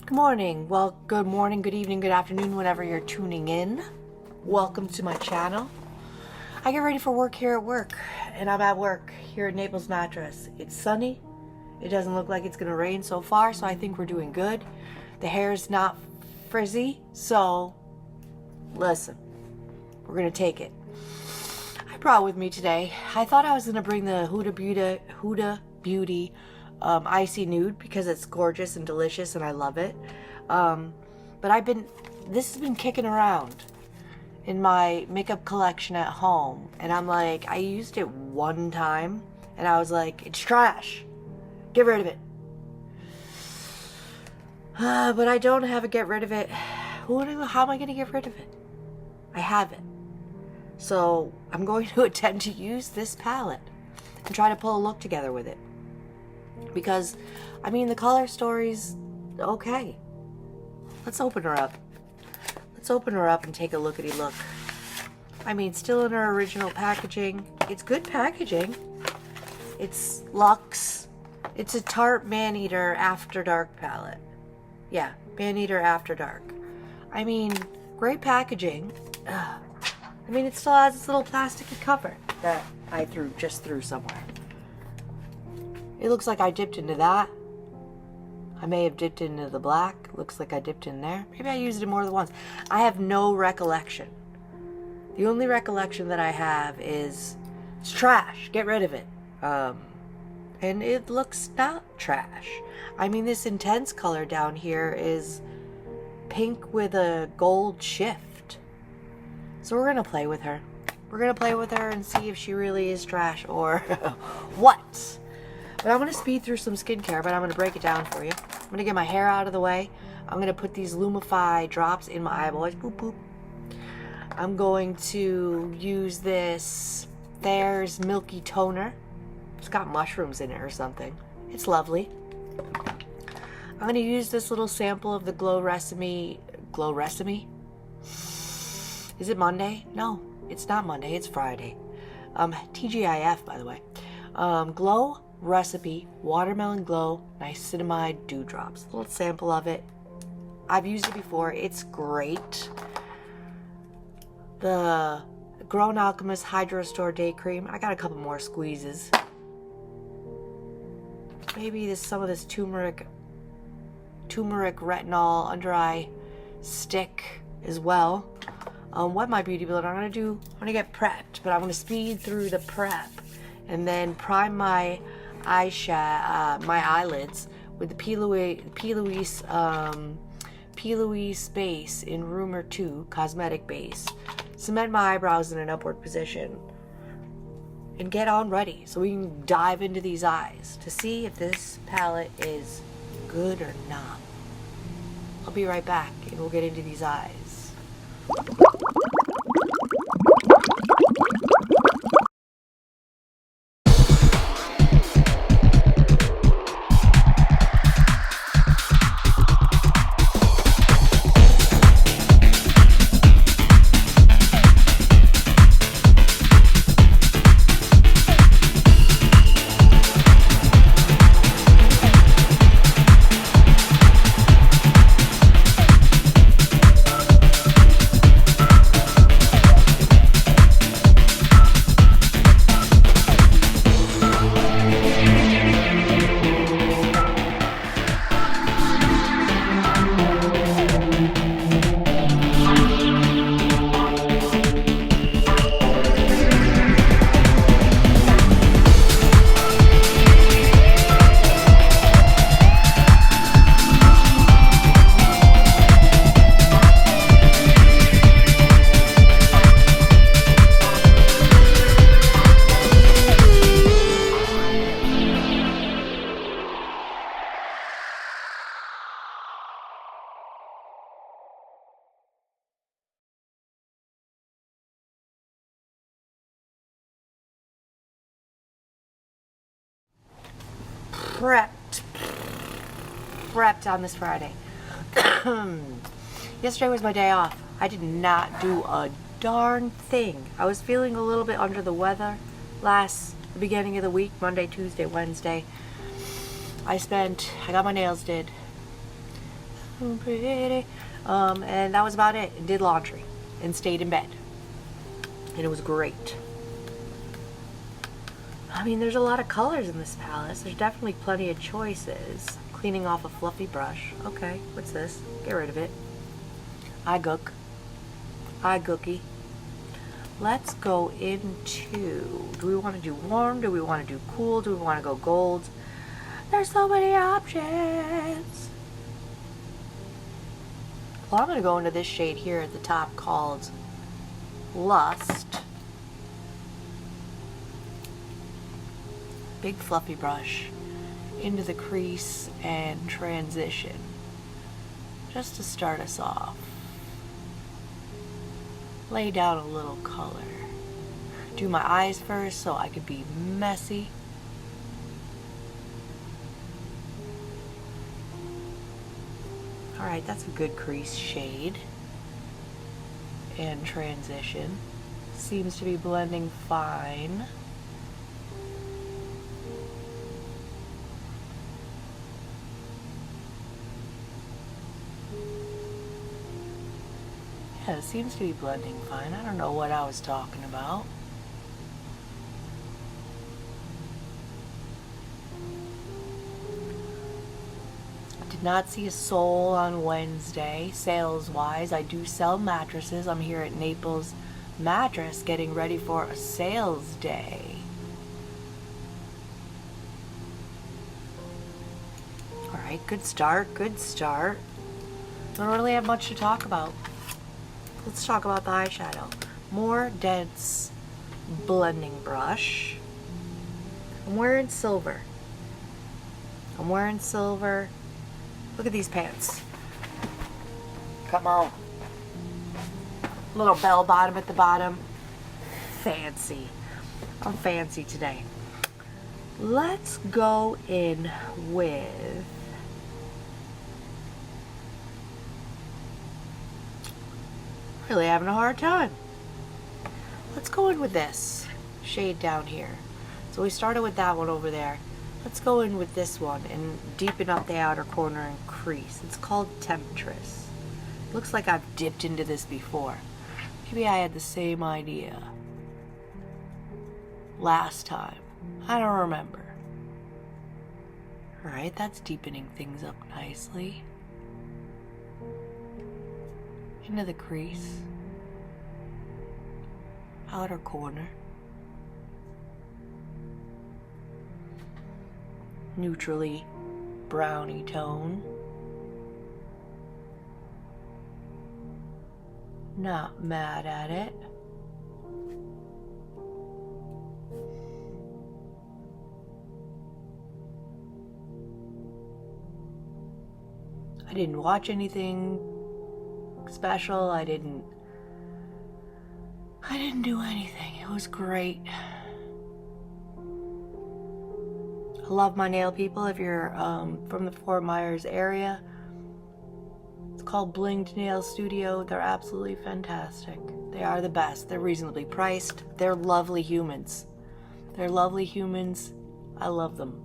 Good morning. Well, good morning, good evening, good afternoon, whenever you're tuning in. Welcome to my channel. I get ready for work here at work, and I'm at work here at Naples Mattress. It's sunny. It doesn't look like it's going to rain so far, so I think we're doing good. The hair's not frizzy, so listen, we're going to take it. I brought with me today, I thought I was going to bring the Huda Beauty Icy Nude because it's gorgeous and delicious and I love it. But this has been kicking around in my makeup collection at home, and I'm like, I used it one time and I was like, it's trash. Get rid of it. But I don't have a get rid of it. How am I going to get rid of it? I have it. So I'm going to attempt to use this palette and try to pull a look together with it. Because, I mean, the color story's okay. Let's open her up. Let's open her up and take a lookity look. I mean, still in her original packaging. It's good packaging. It's luxe. It's a Tarte Maneater After Dark palette. Yeah, Maneater After Dark. I mean, great packaging. I mean, it still has this little plastic cover that I just threw somewhere. It looks like I dipped into that. I may have dipped into the black. Looks like I dipped in there. Maybe I used it more than once. I have no recollection. The only recollection that I have is it's trash. Get rid of it. And it looks not trash. I mean, this intense color down here is pink with a gold shift. So we're going to play with her. We're going to play with her and see if she really is trash or what. But I'm going to speed through some skincare, but I'm going to break it down for you. I'm going to get my hair out of the way. I'm going to put these Lumify drops in my eyeballs. Boop, boop. I'm going to use this Thayer's Milky Toner. It's got mushrooms in it or something. It's lovely. I'm going to use this little sample of the Glow Recipe. Glow Recipe? Is it Monday? No, it's not Monday. It's Friday. TGIF, by the way. Glow Recipe Watermelon Glow Niacinamide Dewdrops. A little sample of it. I've used it before. It's great. The Grown Alchemist Hydro Restore Day Cream. I got a couple more squeezes. Maybe some of this turmeric retinol under eye stick as well. What my beauty blender I'm gonna get prepped, but I'm gonna speed through the prep and then prime my my eyelids with the P. Louise base in Rumor 2 cosmetic base. Cement my eyebrows in an upward position and get on ready so we can dive into these eyes to see if this palette is good or not. I'll be right back and we'll get into these eyes. Prepped on this Friday. Yesterday was my day off. I did not do a darn thing. I was feeling a little bit under the weather the beginning of the week, Monday, Tuesday, Wednesday. I got my nails did. Pretty. And that was about it. And did laundry and stayed in bed. And it was great. I mean, there's a lot of colors in this palette. There's definitely plenty of choices. Cleaning off a fluffy brush. Okay, what's this? Get rid of it. I gooky. Let's go into, do we want to do warm? Do we want to do cool? Do we want to go gold? There's so many options. Well, I'm going to go into this shade here at the top called Lust. Big fluffy brush into the crease and transition just to start us off. Lay down a little color. Do my eyes first so I could be messy. Alright, that's a good crease shade. And transition. Seems to be blending fine. Yeah, it seems to be blending fine. I don't know what I was talking about. I did not see a soul on Wednesday, sales-wise. I do sell mattresses. I'm here at Naples Mattress getting ready for a sales day. Alright, good start, good start. Don't really have much to talk about. Let's talk about the eyeshadow. More dense blending brush. I'm wearing silver. Look at these pants. Come on. Little bell bottom at the bottom. Fancy. I'm fancy today. Let's go in with really having a hard time. Let's go in with this shade down here. So we started with that one over there. Let's go in with this one and deepen up the outer corner and crease. It's called Temptress. Looks like I've dipped into this before. Maybe I had the same idea last time. I don't remember. Alright, that's deepening things up nicely. Into the crease. Outer corner. Neutrally browny tone. Not mad at it. I didn't watch anything special. I didn't do anything. It was great. I love my nail people. If you're from the Fort Myers area, it's called Blinged Nail Studio. They're absolutely fantastic. They are the best. They're reasonably priced. They're lovely humans. They're lovely humans. I love them.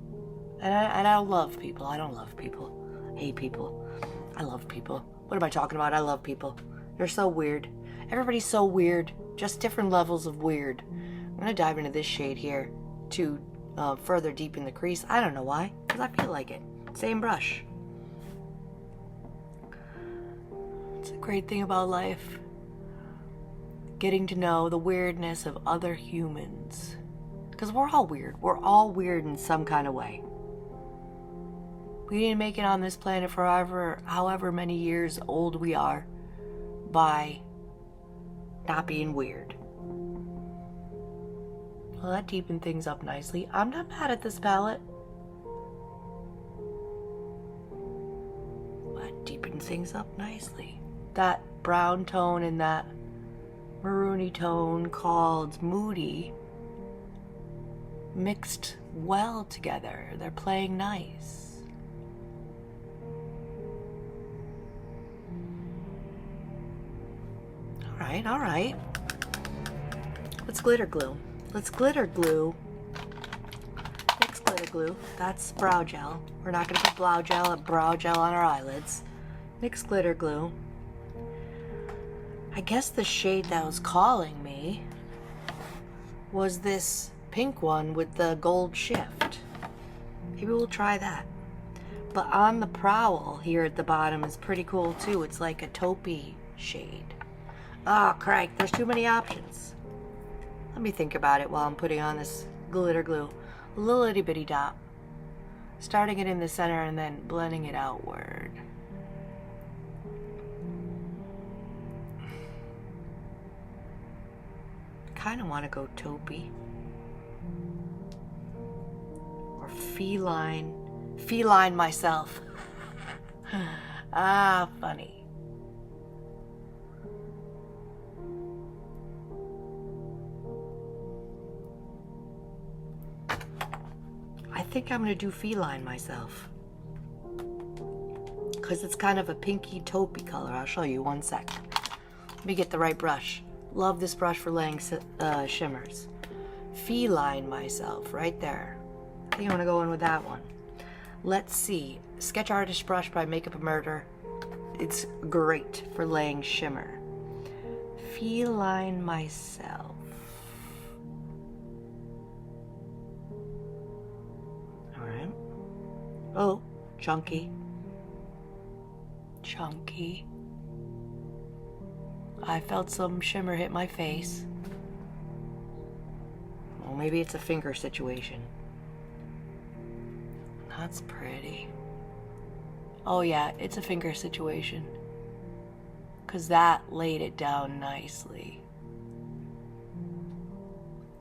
And I love people. I don't love people. I hate people. I love people. What am I talking about? I love people. They're so weird. Everybody's so weird. Just different levels of weird. I'm going to dive into this shade here to further deepen the crease. I don't know why. Because I feel like it. Same brush. It's a great thing about life. Getting to know the weirdness of other humans. Because we're all weird. We're all weird in some kind of way. We didn't make it on this planet forever, however many years old we are, by not being weird. Well, that deepened things up nicely. I'm not mad at this palette. That deepened things up nicely. That brown tone and that maroony tone called Moody mixed well together. They're playing nice. All right. Let's glitter glue. Let's glitter glue. Mix glitter glue. That's brow gel. We're not going to put brow gel on our eyelids. NYX glitter glue. I guess the shade that was calling me was this pink one with the gold shift. Maybe we'll try that. But On the Prowl here at the bottom is pretty cool too. It's like a taupey shade. Oh, crike, there's too many options. Let me think about it while I'm putting on this glitter glue. A little itty bitty dot. Starting it in the center and then blending it outward. Kind of want to go taupey. Or feline. Feline myself. Ah, funny. I think I'm going to do feline myself. Because it's kind of a pinky taupey color. I'll show you one sec. Let me get the right brush. Love this brush for laying shimmers. Feline myself right there. I think I'm going to go in with that one. Let's see. Sketch Artist brush by Makeup and Murder. It's great for laying shimmer. Feline myself. Alright. Oh, chunky. Chunky. I felt some shimmer hit my face. Well, maybe it's a finger situation. That's pretty. Oh yeah, it's a finger situation. 'Cause that laid it down nicely.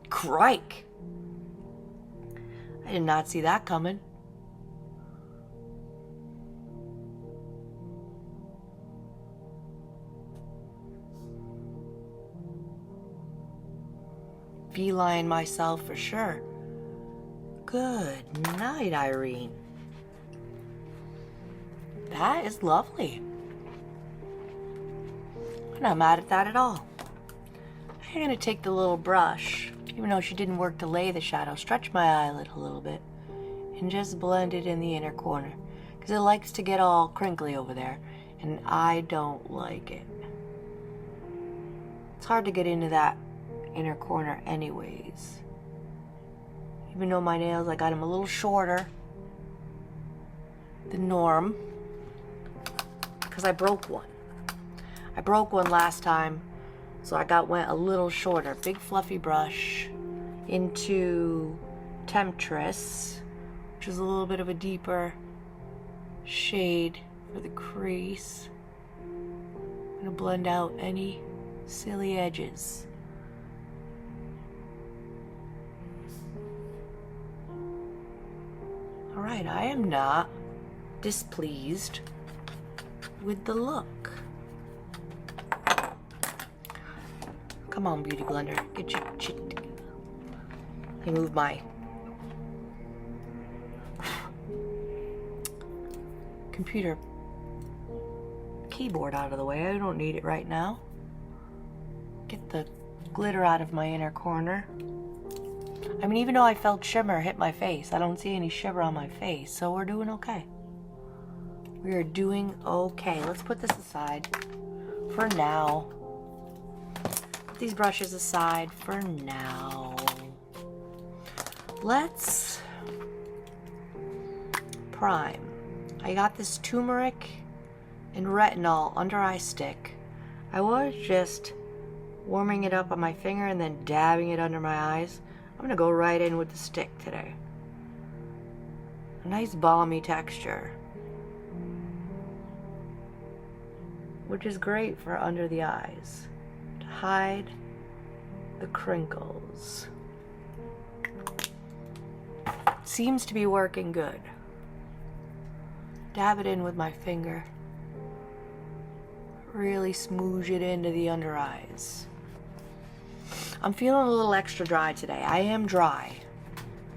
Crike! I did not see that coming. Feline myself for sure. Good night, Irene. That is lovely. I'm not mad at that at all. I'm gonna take the little brush, even though she didn't work to lay the shadow, stretch my eyelid a little bit, and just blend it in the inner corner. Because it likes to get all crinkly over there, and I don't like it. It's hard to get into that inner corner anyways. Even though my nails, I got them a little shorter than norm. Because I broke one. I broke one last time, so I went a little shorter. Big fluffy brush into Temptress, which is a little bit of a deeper shade for the crease. I'm going to blend out any silly edges. Alright, I am not displeased with the look. Come on, Beauty Blender, get your shit together. Let me move my computer keyboard out of the way. I don't need it right now. Get the glitter out of my inner corner. I mean, even though I felt shimmer hit my face, I don't see any shimmer on my face, so we're doing okay. We are doing okay. Let's put this aside for now. Put these brushes aside for now. Let's prime. I got this turmeric and retinol under eye stick. I was just warming it up on my finger and then dabbing it under my eyes. I'm gonna go right in with the stick today. A nice balmy texture, which is great for under the eyes to hide the crinkles. Seems to be working good. Dab it in with my finger. Really smoosh it into the under eyes. I'm feeling a little extra dry today. I am dry,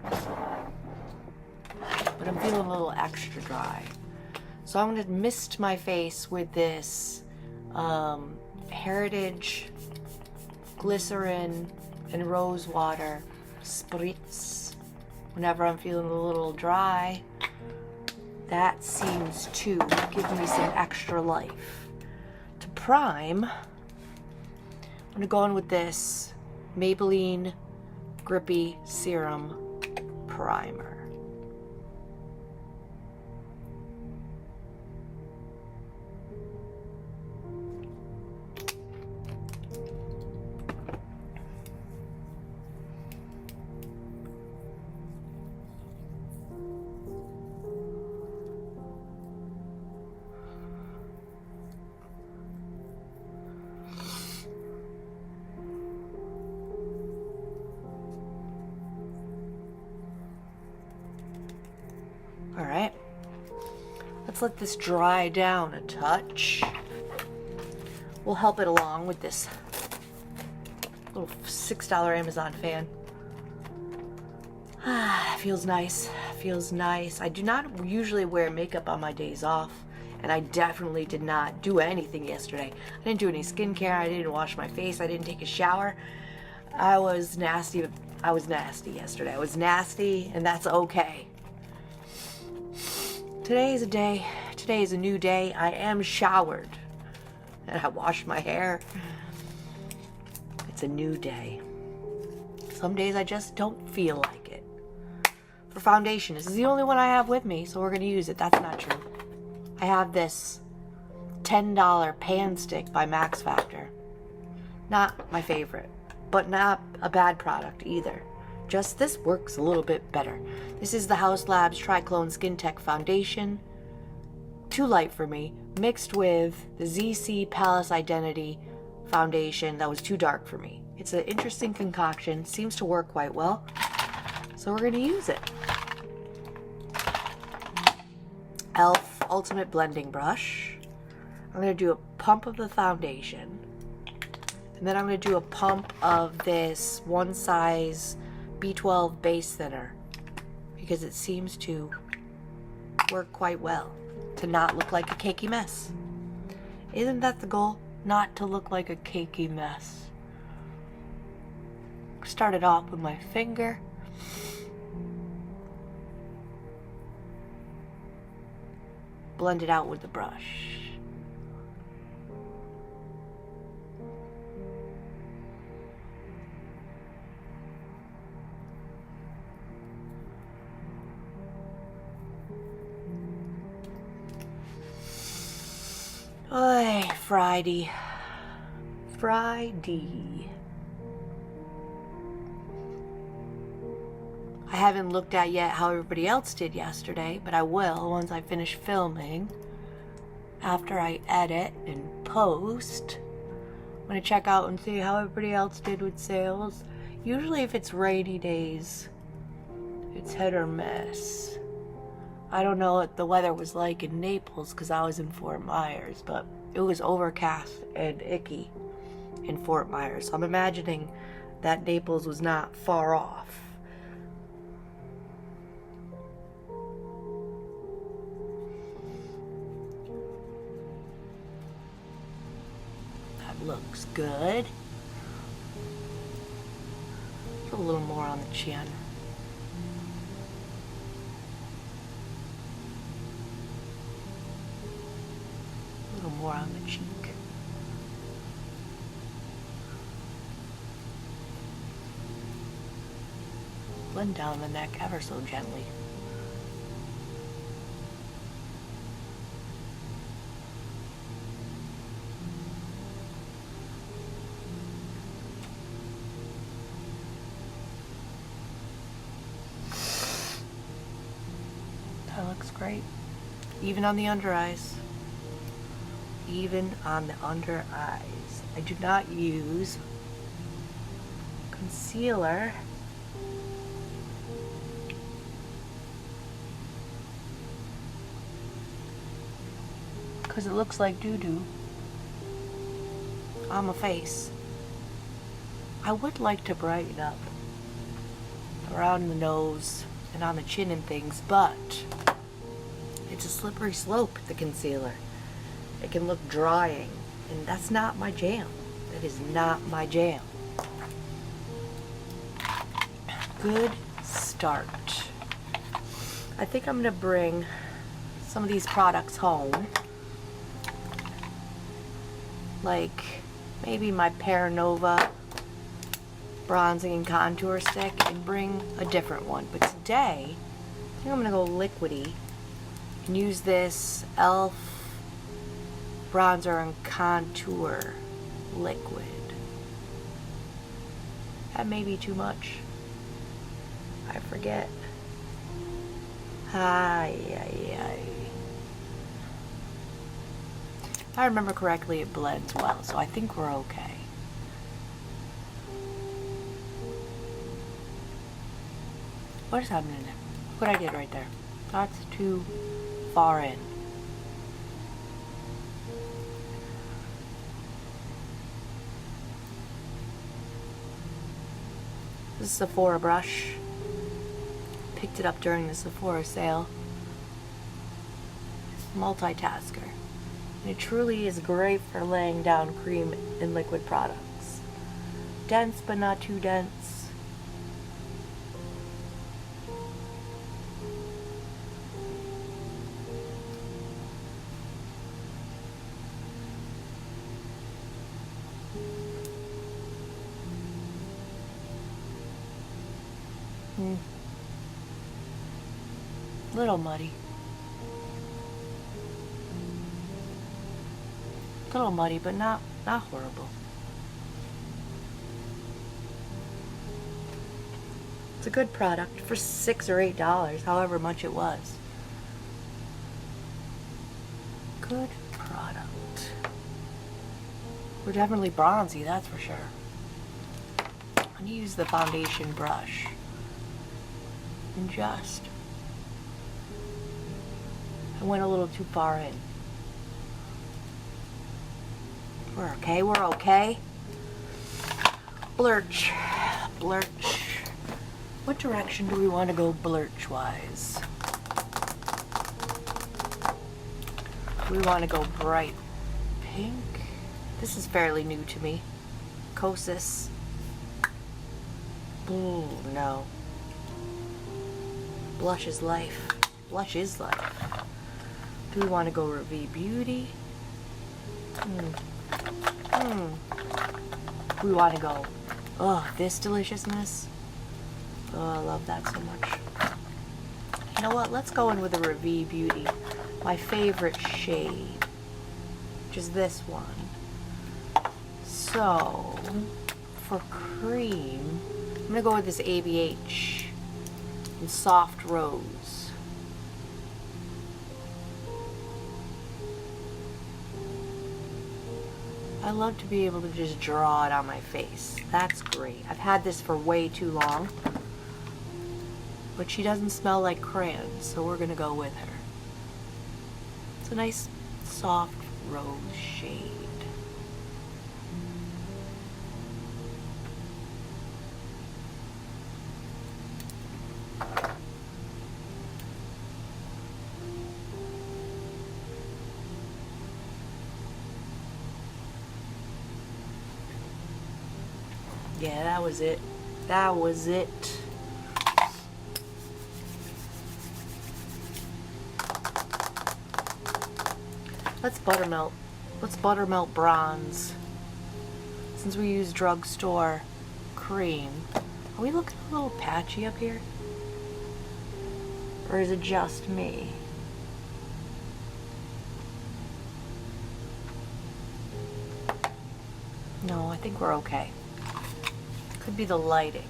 but I'm feeling a little extra dry. So I'm going to mist my face with this Heritage glycerin and rose water spritz whenever I'm feeling a little dry. That seems to give me some extra life. To prime, I'm gonna go in with this Maybelline Grippy Serum Primer. All right, let's let this dry down a touch. We'll help it along with this little $6 Amazon fan. Feels nice, feels nice. I do not usually wear makeup on my days off, and I definitely did not do anything yesterday. I didn't do any skincare, I didn't wash my face, I didn't take a shower. I was nasty yesterday. I was nasty, and that's okay. Today is a new day. I am showered and I washed my hair. It's a new day. Some days I just don't feel like it. For foundation, this is the only one I have with me, so we're gonna use it. That's not true. I have this $10 pan stick by Max Factor. Not my favorite, but not a bad product either. Just this works a little bit better. This is the House Labs Triclone Skin Tech Foundation. Too light for me. Mixed with the ZC Palace Identity Foundation that was too dark for me. It's an interesting concoction. Seems to work quite well. So we're going to use it. e.l.f. Ultimate Blending Brush. I'm going to do a pump of the foundation. And then I'm going to do a pump of this one size B12 base thinner, because it seems to work quite well to not look like a cakey mess. Isn't that the goal? Not to look like a cakey mess. Start it off with my finger. Blend it out with the brush. Oy, Friday. I haven't looked at yet how everybody else did yesterday, but I will once I finish filming. After I edit and post, I'm going to check out and see how everybody else did with sales. Usually if it's rainy days, it's hit or miss. I don't know what the weather was like in Naples because I was in Fort Myers, but it was overcast and icky in Fort Myers. So I'm imagining that Naples was not far off. That looks good. Put a little more on the chin. More on the cheek. Blend down the neck ever so gently. That looks great. Even on the under eyes. Even on the under eyes. I do not use concealer. Because it looks like doo-doo on my face. I would like to brighten up around the nose and on the chin and things, but it's a slippery slope, the concealer. It can look drying, and that's not my jam. That is not my jam. Good start. I think I'm gonna bring some of these products home. Like maybe my Paranova bronzing and contour stick and bring a different one. But today, I think I'm going to go liquidy and use this e.l.f. bronzer and contour liquid. That may be too much. I forget. If I remember correctly, it blends well, so I think we're okay. What is happening there? Look what I did right there. That's too far in. This is a Sephora brush. Picked it up during the Sephora sale. Multitasker. And it truly is great for laying down cream and liquid products. Dense but not too dense. Little muddy. Little muddy, but not horrible. It's a good product for $6 or $8, however much it was. Good product. We're definitely bronzy, that's for sure. I'm gonna use the foundation brush and just. I went a little too far in. We're okay, we're okay. Blurch, blurch. What direction do we want to go blurch-wise? Do we want to go bright pink? This is fairly new to me. Kosas. Ooh, no. Blush is life. Blush is life. Do we want to go Revie Beauty? We want to go, this deliciousness. Oh, I love that so much. You know what? Let's go in with a Revie Beauty. My favorite shade, which is this one. So, for cream, I'm going to go with this ABH in Soft Rose. I love to be able to just draw it on my face. That's great. I've had this for way too long. But she doesn't smell like crayons, so we're gonna go with her. It's a nice soft rose shade. Yeah, that was it. That was it. Let's buttermelt. Let's buttermelt bronze. Since we use drugstore cream. Are we looking a little patchy up here? Or is it just me? No, I think we're okay. Could be the lighting.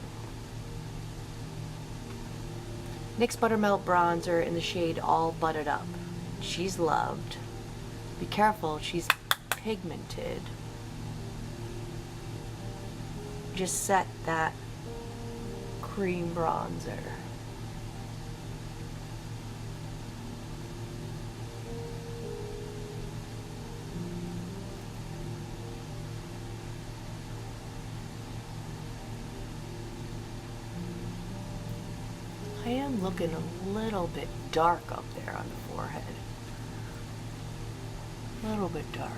NYX Buttermelt Bronzer in the shade All Buttered Up. She's loved. Be careful, she's pigmented. Just set that cream bronzer. I am looking a little bit dark up there on the forehead. A little bit dark.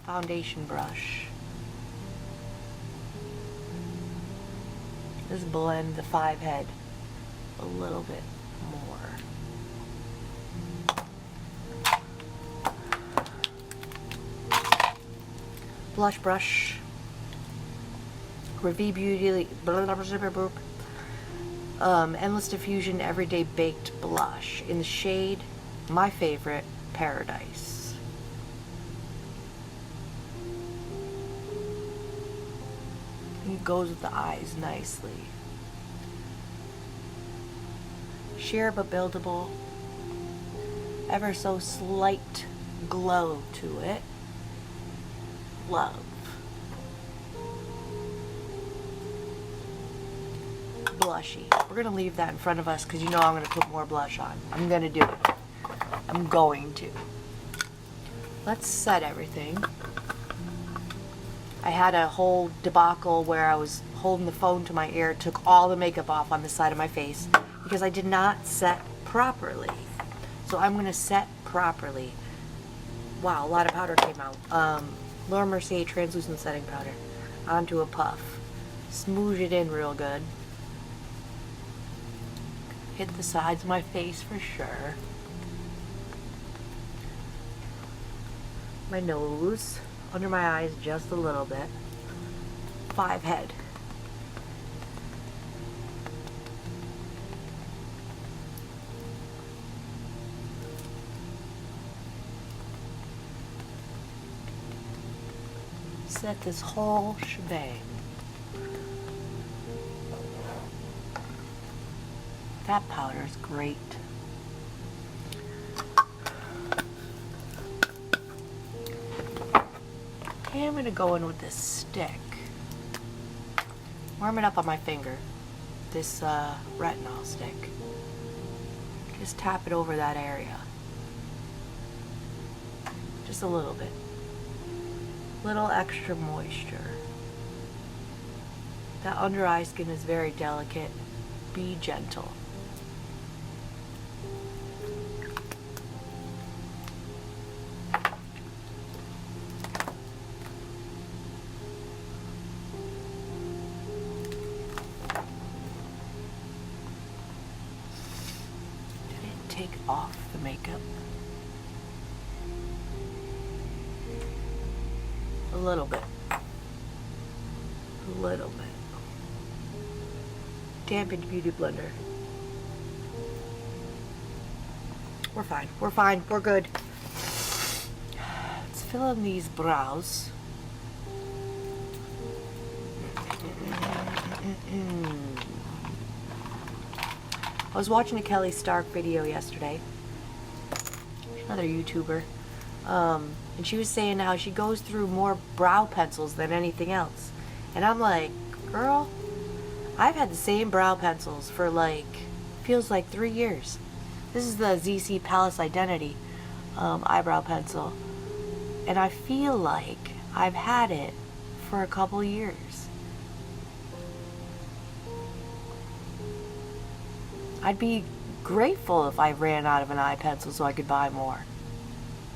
Foundation brush. Just blend the 5 head a little bit more. Blush brush. Revie Beauty Endless Diffusion Everyday Baked Blush in the shade, my favorite, Paradise. It goes with the eyes nicely. Sheer but buildable. Ever so slight glow to it. Love. Blushy. We're going to leave that in front of us because you know I'm going to put more blush on. I'm going to do it. I'm going to. Let's set everything. I had a whole debacle where I was holding the phone to my ear, took all the makeup off on the side of my face because I did not set properly. So I'm going to set properly. Wow, a lot of powder came out. Laura Mercier translucent setting powder onto a puff. Smoosh it in real good. Hit the sides of my face for sure. My nose, under my eyes just a little bit. 5 head. Set this whole shebang. That powder is great. Okay, I'm going to go in with this stick. Warm it up on my finger. This retinol stick. Just tap it over that area. Just a little bit. Little extra moisture. That under eye skin is very delicate. Be gentle. Didn't take off the makeup. A little bit. A little bit. Dampened Beauty Blender. We're fine. We're fine. We're good. Let's fill in these brows. I was watching a Kelly Stark video yesterday. Another YouTuber. And she was saying how she goes through more brow pencils than anything else. And I'm like, girl, I've had the same brow pencils for feels like 3 years. This is the ZC Palace Identity eyebrow pencil. And I feel like I've had it for a couple years. I'd be grateful if I ran out of an eye pencil so I could buy more.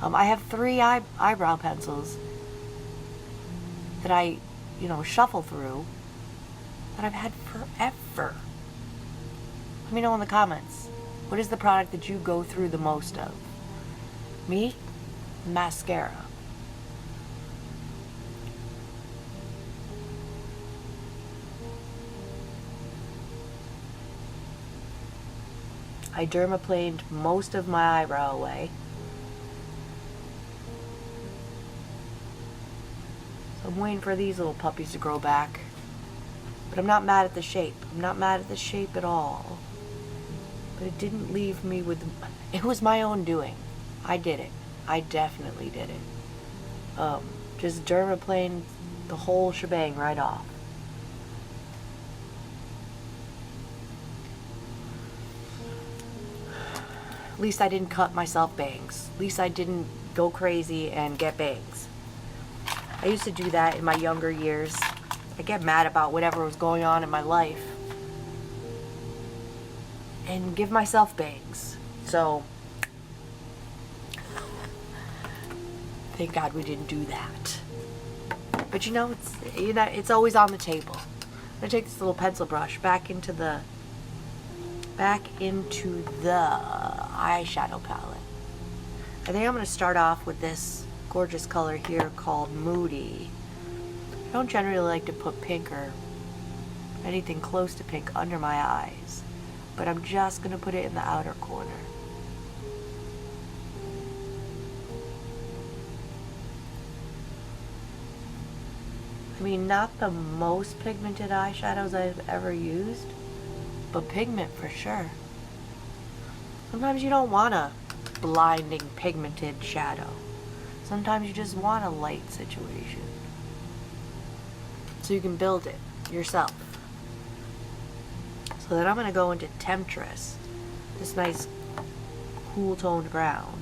I have 3 eyebrow pencils that I, shuffle through that I've had forever. Let me know in the comments. What is the product that you go through the most of? Me? Mascara. I dermaplaned most of my eyebrow away. So I'm waiting for these little puppies to grow back. But I'm not mad at the shape. I'm not mad at the shape at all. But it didn't leave me with... It was my own doing. I did it. I definitely did it. Just dermaplaned the whole shebang right off. At least I didn't cut myself bangs. At least I didn't go crazy and get bangs. I used to do that in my younger years. I get mad about whatever was going on in my life and give myself bangs. So thank God we didn't do that. But it's always on the table. I'm gonna take this little pencil brush back into the eyeshadow palette. I think I'm gonna start off with this gorgeous color here called Moody. I don't generally like to put pink or anything close to pink under my eyes, but I'm just gonna put it in the outer corner. I mean, not the most pigmented eyeshadows I've ever used, but pigment for sure. Sometimes you don't want a blinding pigmented shadow. Sometimes you just want a light situation. So you can build it yourself. So then I'm going to go into Temptress, this nice cool toned brown,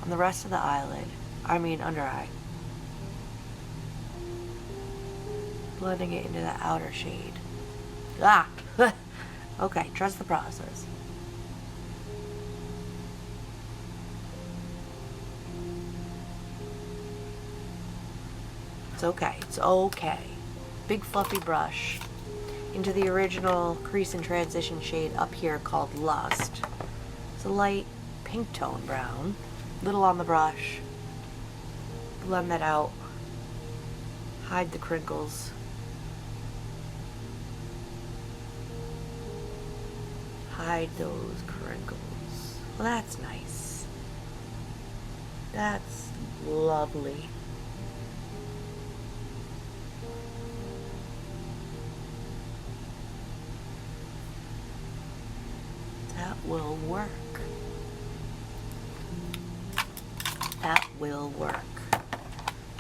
on the rest of the eyelid, under eye. Blending it into the outer shade. Okay, trust the process. It's okay, it's okay. Big fluffy brush into the original crease and transition shade up here called Lust. It's a light pink tone brown. Little on the brush. Blend that out. Hide the crinkles. Hide those crinkles. Well, that's nice. That's lovely. That will work. That will work.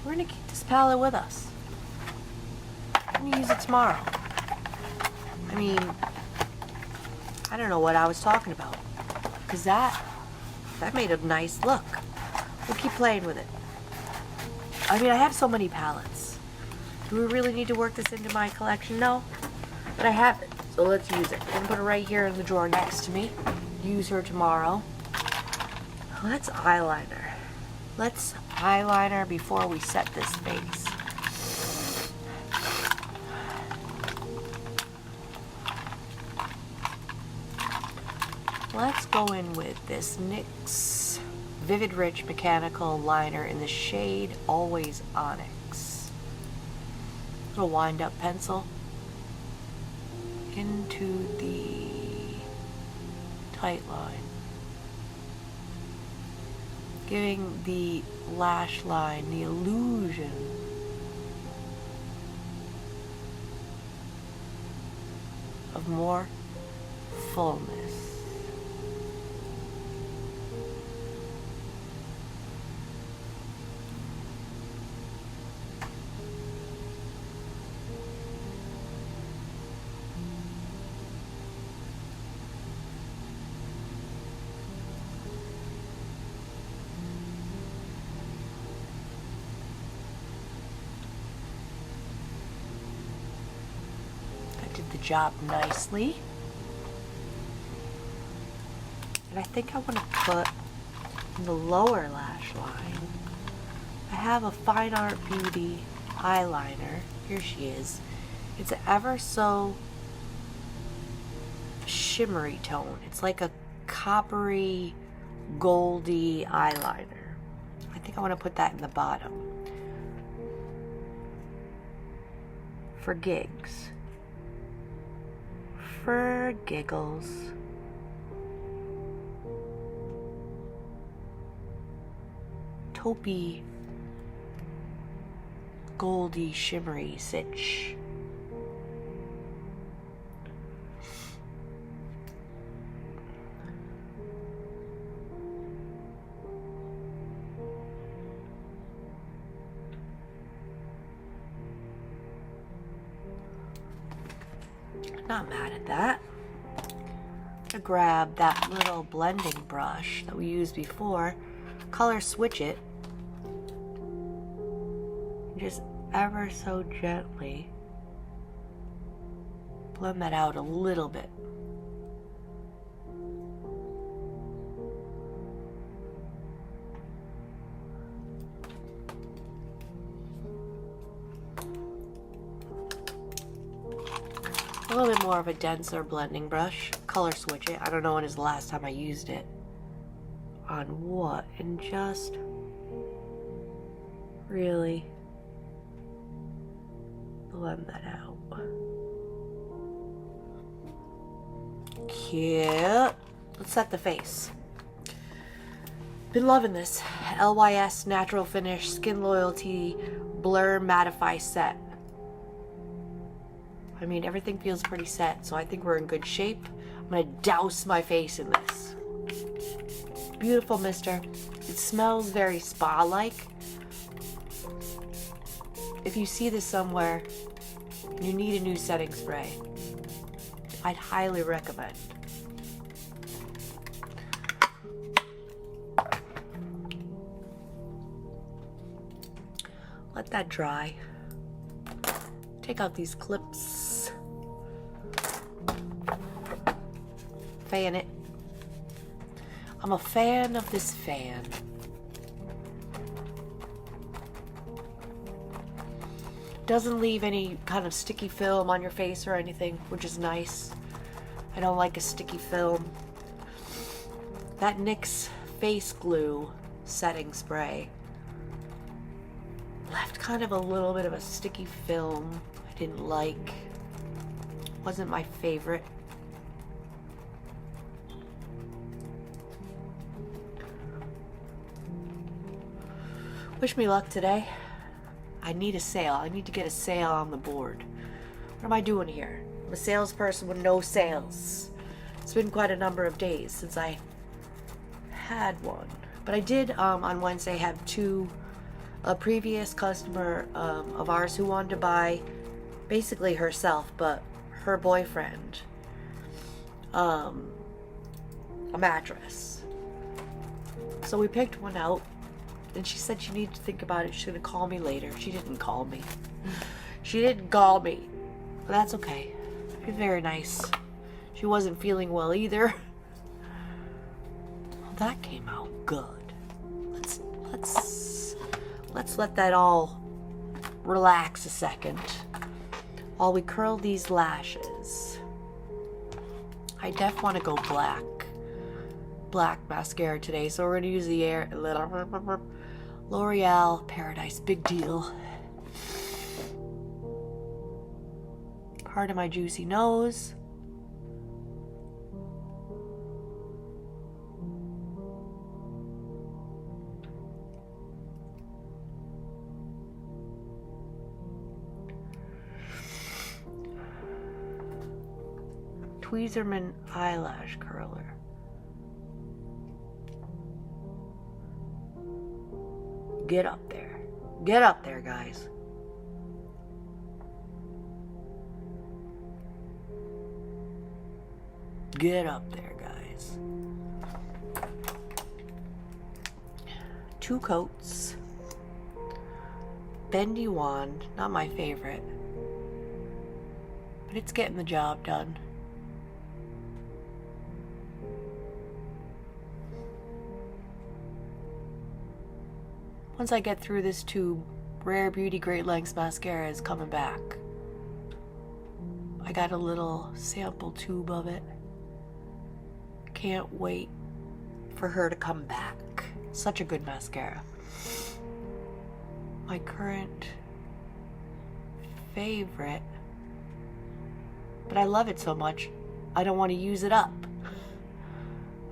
We're gonna keep this palette with us. I'm gonna use it tomorrow. I mean, I don't know what I was talking about, because that made a nice look. We'll keep playing with it. I mean, I have so many palettes. Do we really need to work this into my collection? No, but I have it, so let's use it. I'm gonna put her right here in the drawer next to me. Use her tomorrow. Let's eyeliner. Let's eyeliner before we set this face. Let's go in with this NYX Vivid Rich Mechanical Liner in the shade Always Onyx. Little wind up pencil into the tight line, giving the lash line the illusion of more fullness. The job nicely, and I think I want to put in the lower lash line. I have a Fine Art Beauty eyeliner. Here she is. It's an ever so shimmery tone. It's like a coppery, goldy eyeliner. I think I want to put that in the bottom for gigs. For giggles. Taupey, goldy, shimmery sitch. Not mad at that. I'm gonna grab that little blending brush that we used before, color switch it, and just ever so gently blend that out a little bit. more of a denser blending brush. Color switch it. I don't know when is the last time I used it. On what? And just really blend that out. Cute. Let's set the face. Been loving this LYS Natural Finish Skin Loyalty Blur Mattify Set. I mean, everything feels pretty set, so I think we're in good shape. I'm gonna douse my face in this. Beautiful mister. It smells very spa-like. If you see this somewhere, you need a new setting spray, I'd highly recommend. Let that dry. Take out these clips. Fan it. I'm a fan of this fan. Doesn't leave any kind of sticky film on your face or anything, which is nice. I don't like a sticky film. That NYX face glue setting spray left kind of a little bit of a sticky film I didn't like. Wasn't my favorite. Wish me luck today. I need a sale. I need to get a sale on the board. What am I doing here? I'm a salesperson with no sales. It's been quite a number of days since I had one. But I did on Wednesday have a previous customer of ours who wanted to buy basically herself, but her boyfriend, a mattress. So we picked one out. And she said she needed to think about it. She's gonna call me later. She didn't call me. She didn't call me. But that's okay. She's very nice. She wasn't feeling well either. Well, that came out good. Let's let that all relax a second while we curl these lashes. I definitely want to go black mascara today, so we're gonna use the L'Oreal Paradise Big Deal. Part of my juicy nose. Tweezerman eyelash curler. Get up there. Get up there, guys. Get up there, guys. 2 coats. Bendy wand, not my favorite, but it's getting the job done. Once I get through this tube, Rare Beauty Great Lengths mascara is coming back. I got a little sample tube of it. Can't wait for her to come back. Such a good mascara. My current favorite, but I love it so much, I don't want to use it up.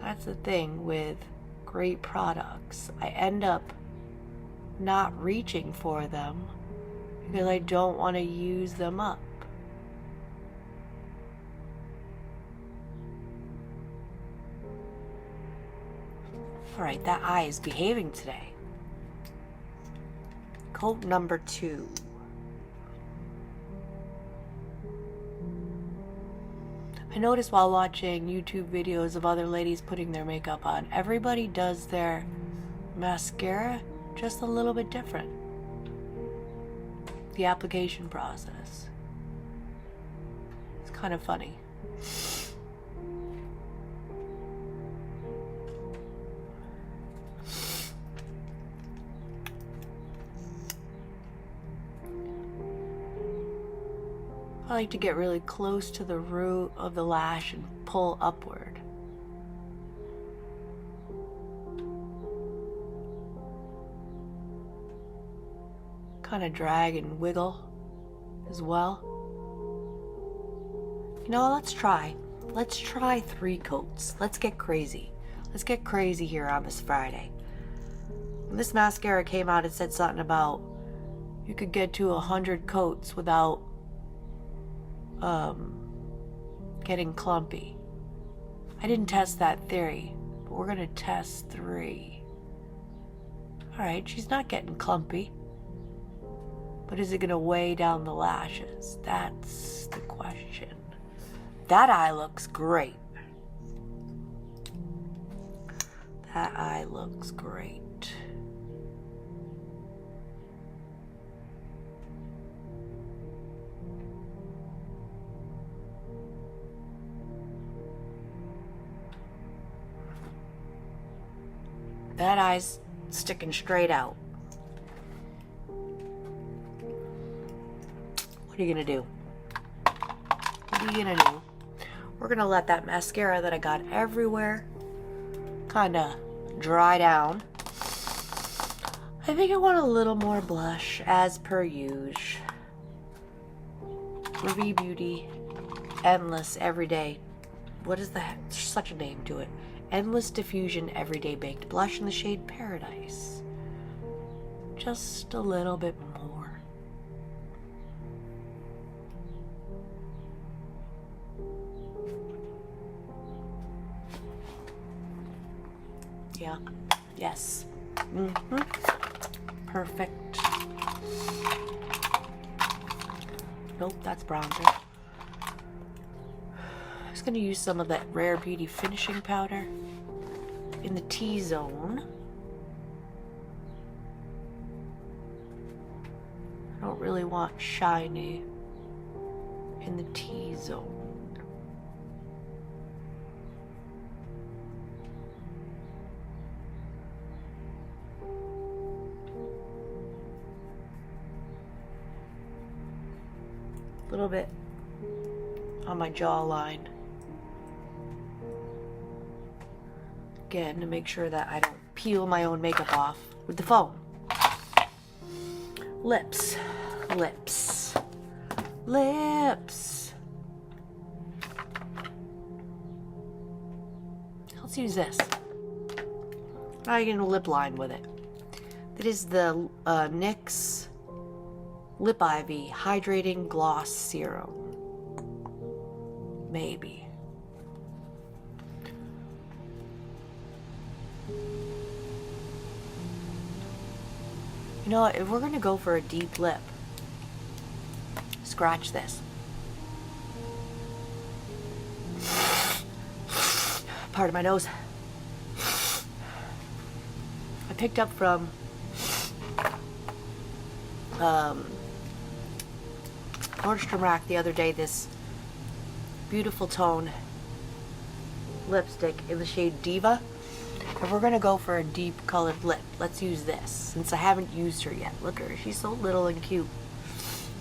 That's the thing with great products. I end up not reaching for them because I don't want to use them up. Alright, that eye is behaving today. Coat number 2. I noticed while watching YouTube videos of other ladies putting their makeup on, everybody does their mascara just a little bit different. The application process. It's kind of funny. like to get really close to the root of the lash and pull upward. Kind of drag and wiggle as well. You know, let's try 3 coats. Let's get crazy. Let's get crazy here on this Friday. When this mascara came out, it said something about you could get to 100 coats without getting clumpy. I didn't test that theory, but we're gonna test 3. Alright, she's not getting clumpy. But is it gonna weigh down the lashes? That's the question. That eye looks great. That eye looks great. That eye's sticking straight out. What are you gonna do? What are you gonna do? We're gonna let that mascara that I got everywhere kinda dry down. I think I want a little more blush, as per usual. Ruby Beauty Endless Everyday. What is that? There's such a name to it. Endless Diffusion Everyday Baked Blush in the shade Paradise. Just a little bit more. Yeah. Yes. Perfect. Nope, that's bronzer. I was gonna use some of that Rare Beauty finishing powder in the T-zone. I don't really want shiny in the T-zone. A little bit on my jawline. Again, to make sure that I don't peel my own makeup off with the phone. Lips. Lips. Lips. Let's use this. I'm going to lip line with it. That is the NYX Lip Ivy Hydrating Gloss Serum. Maybe. You know what, if we're gonna go for a deep lip, scratch this. Part of my nose. I picked up from Nordstrom Rack the other day this beautiful tone lipstick in the shade Diva. If we're gonna go for a deep colored lip, let's use this, since I haven't used her yet. Look at her, she's so little and cute.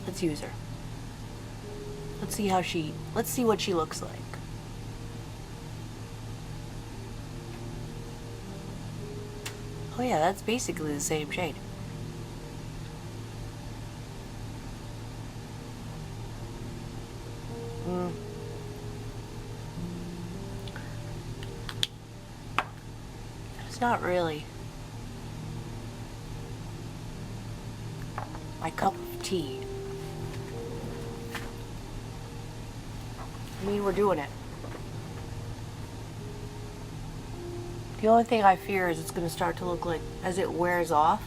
Let's use her. Let's see what she looks like. Oh yeah, that's basically the same shade. It's not really my cup of tea. I mean, we're doing it. The only thing I fear is it's going to start to look like, as it wears off,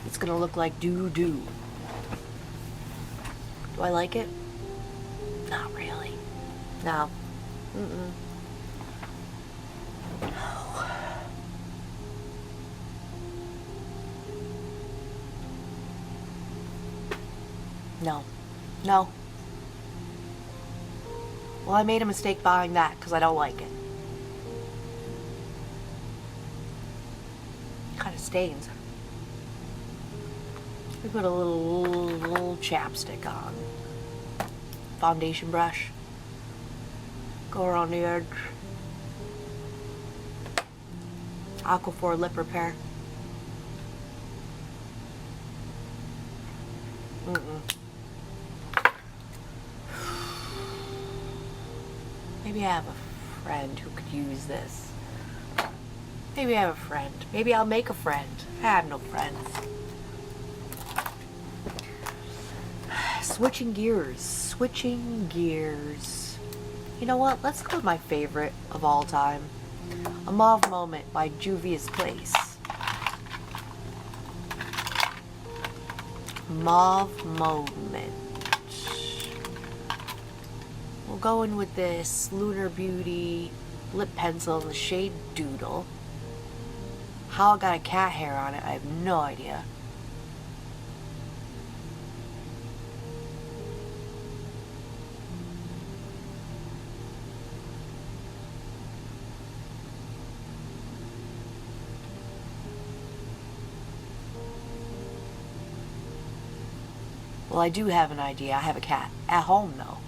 it's going to look like doo-doo. Do I like it? Not really. No. Mm-mm. No. No. Well, I made a mistake buying that because I don't like it. Kind of stains. We put a little chapstick on. foundation brush. Go around the edge. Aquaphor lip repair. Maybe I have a friend who could use this. Maybe I have a friend. Maybe I'll make a friend. I have no friends. Switching gears. Switching gears. You know what? Let's go with my favorite of all time. A Mauve Moment by Juvia's Place. Mauve Moment. We'll go in with this Lunar Beauty lip pencil in the shade Doodle. How it got a cat hair on it, I have no idea. Well, I do have an idea. I have a cat at home, though.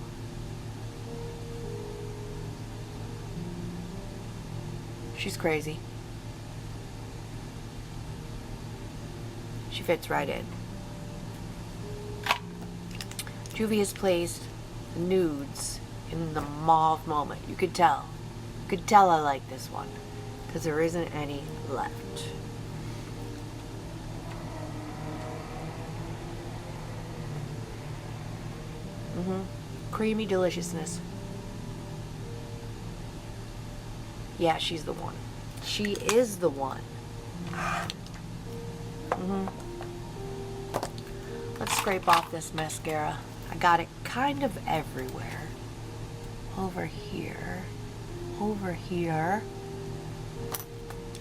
She's crazy. She fits right in. Juvie has placed nudes in the Mauve Moment. You could tell. You could tell I like this one, because there isn't any left. Creamy deliciousness. Yeah, she's the one. She is the one. Let's scrape off this mascara. I got it kind of everywhere. Over here. Over here.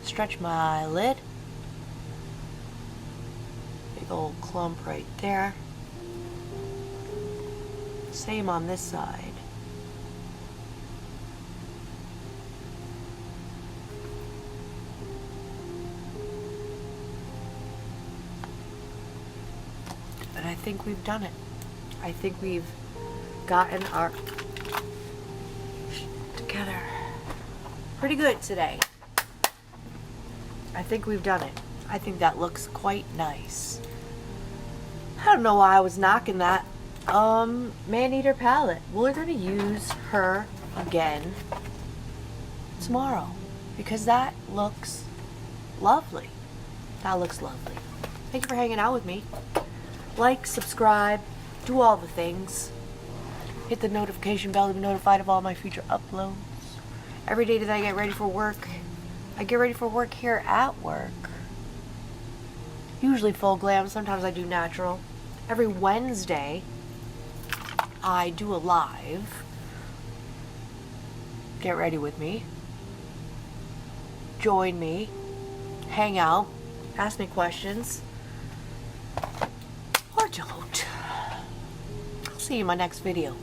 Stretch my eyelid. Big old clump right there. Same on this side. And I think we've done it. I think we've gotten our together pretty good today. I think we've done it. I think that looks quite nice. I don't know why I was knocking that Man-Eater palette. We're going to use her again tomorrow because that looks lovely. That looks lovely. Thank you for hanging out with me. Like, subscribe, do all the things. Hit the notification bell to be notified of all my future uploads. Every day that I get ready for work, I get ready for work here at work. Usually full glam, sometimes I do natural. Every Wednesday, I do a live. Get ready with me. Join me. Hang out. Ask me questions. Or don't. I'll see you in my next video.